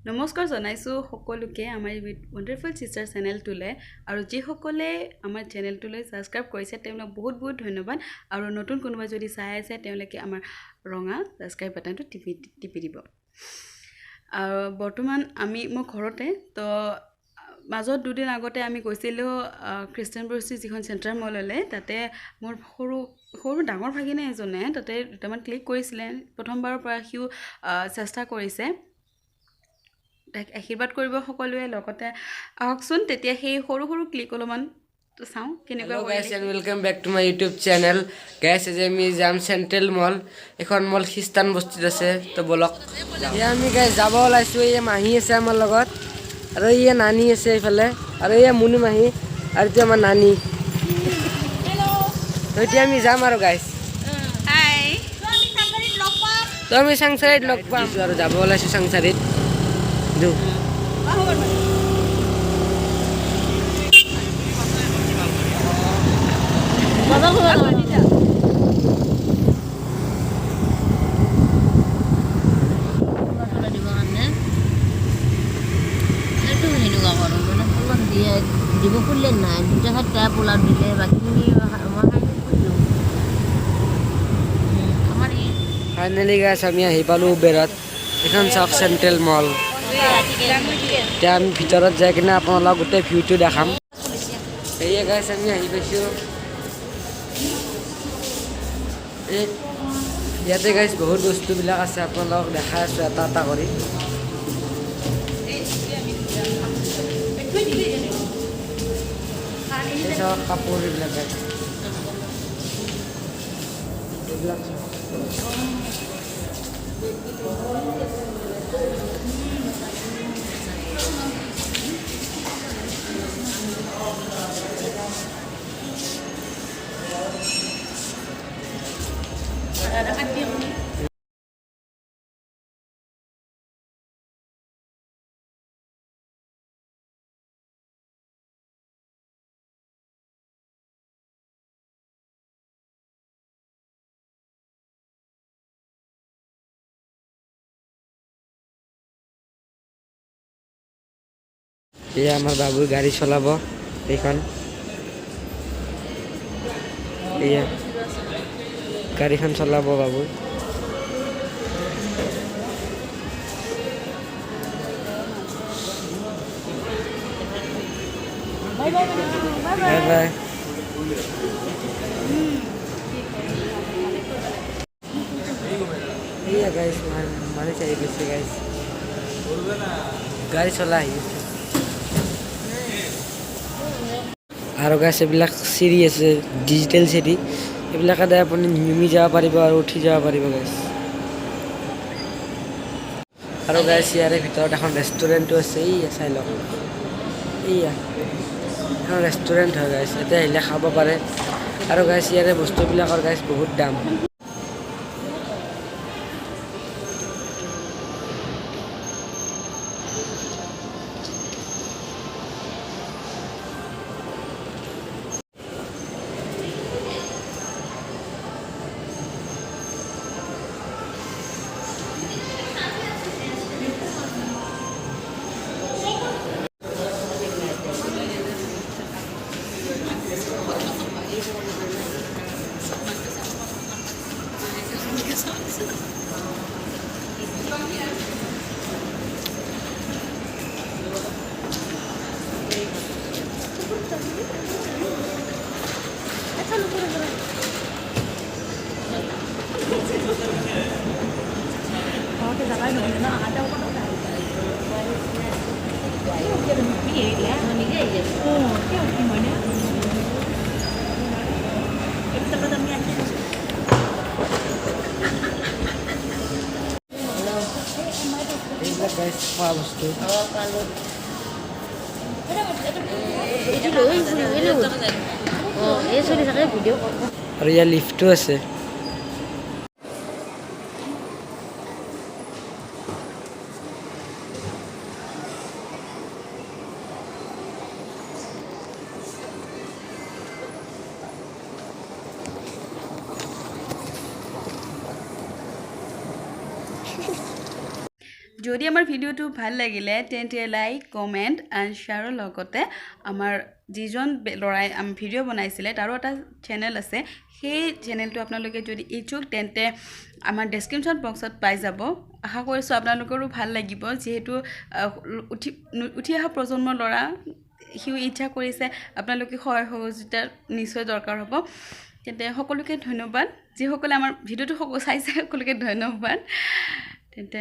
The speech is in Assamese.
নমস্কাৰ জনাইছোঁ সকলোকে আমাৰ ৱণ্ডাৰফুল চিষ্টাৰ চেনেলটোলৈ আৰু যিসকলে আমাৰ চেনেলটোলৈ ছাবস্ক্ৰাইব কৰিছে তেওঁলোকক বহুত বহুত ধন্যবাদ আৰু নতুন কোনোবা যদি চাই আছে তেওঁলোকে আমাৰ ৰঙা ছাবস্ক্ৰাইব বাটনটো টিপি দিব। আৰু বৰ্তমান মই ঘৰতে তো মাজত দুদিন আগতে আমি গৈছিলোঁ খ্ৰীষ্টান বস্তি যিখন চেণ্ট্ৰেল মললৈ। তাতে মোৰ সৰু ডাঙৰ ভাগিনে এজনে তাতে দুটামান ক্লিক কৰিছিলে। প্ৰথমবাৰৰ পৰা সিও চেষ্টা কৰিছে। তাক আশীৰ্বাদ কৰিব সকলোৱে, লগতে আহকচোন তেতিয়া সেই সৰু ক্লিক অলপমান চাওঁ কেনেকুৱা Hello guys and welcome back to my YouTube channel. Guys, আজি আমি যাম চেণ্ট্ৰেল মল। এখন মল খ্ৰীষ্টান বস্তিত আছে, তো বলক এতিয়া আমি গাইজ যাব ওলাইছোঁ। এই মাহী আছে আমাৰ লগত আৰু এই নানী আছে এইফালে আৰু এই মুনু মাহী আৰু এইটো আমাৰ নানী। তো এতিয়া আমি যাম আৰু গাইজ তো আমি চাংচাৰিত লগ পাম আৰু যাব ওলাইছোঁ চাংচাৰিত। দিব খুললে নাই দুটা খাটা পোলাও দিলে বাকীখিনি ফাইনেলি গাইজ আমি আহি পালোঁ উবেৰত। এখন চাওক চেণ্ট্ৰেল মল। এতিয়া আমি ভিতৰত যাই কিনে আপোনালোকক গোটেই ভিউটো দেখাম। সেয়ে গাইজ আমি আহি পাইছোঁ। ইয়াতে গাইজ বহুত বস্তুবিলাক আছে, আপোনালোকক দেখাই আছোঁ এটা এটা কৰি। কাপোৰ এইবিলাক গাইজ এইবিলাক এয়া আমাৰ বাবুই গাড়ী চলাব এইখন। এয়া গাড়ীখন চলাব বাবুই। Bye bye. এয়া গাইজ মানে চাই গৈছে গাইজ গাড়ী চলাই আহি আছে। আৰু গাইজ এইবিলাক চিৰি আছে, ডিজিটেল চিৰি, এইবিলাকে আপুনি নামি যাব পাৰিব আৰু উঠি যাব পাৰিব গাইজ। আৰু গাইজ ইয়াৰে ভিতৰত এখন ৰেষ্টুৰেণ্টো আছে। এইয়া চাই লওক, এইয়া এখন ৰেষ্টুৰেণ্ট হয় গাইজ। ইয়াতে আহিলে খাব পাৰে। আৰু গাইজ ইয়াৰে বস্তুবিলাকৰ গাইজ বহুত দাম। এইবিলাক গাইজ খোৱা বস্তু। আৰু ইয়াৰ লিফ্টো আছে। যদি আমাৰ ভিডিঅ'টো ভাল লাগিলে তেন্তে লাইক কমেণ্ট এণ্ড শ্বেয়াৰৰ লগতে আমাৰ যিজন ল'ৰাই ভিডিঅ' বনাইছিলে তাৰো এটা চেনেল আছে সেই চেনেলটো আপোনালোকে যদি ইচ্ছুক তেন্তে আমাৰ ডেছক্ৰিপশ্যন বক্সত পাই যাব আশা কৰিছোঁ আপোনালোকৰো ভাল লাগিব যিহেতু উঠি অহা প্ৰজন্মৰ ল'ৰা সিও ইচ্ছা কৰিছে আপোনালোকে সহায় সহযোগিতা নিশ্চয় দৰকাৰ হ'ব তেন্তে সকলোকে ধন্যবাদ যিসকলে আমাৰ ভিডিঅ'টো চাইছে সকলোকে ধন্যবাদ তেন্তে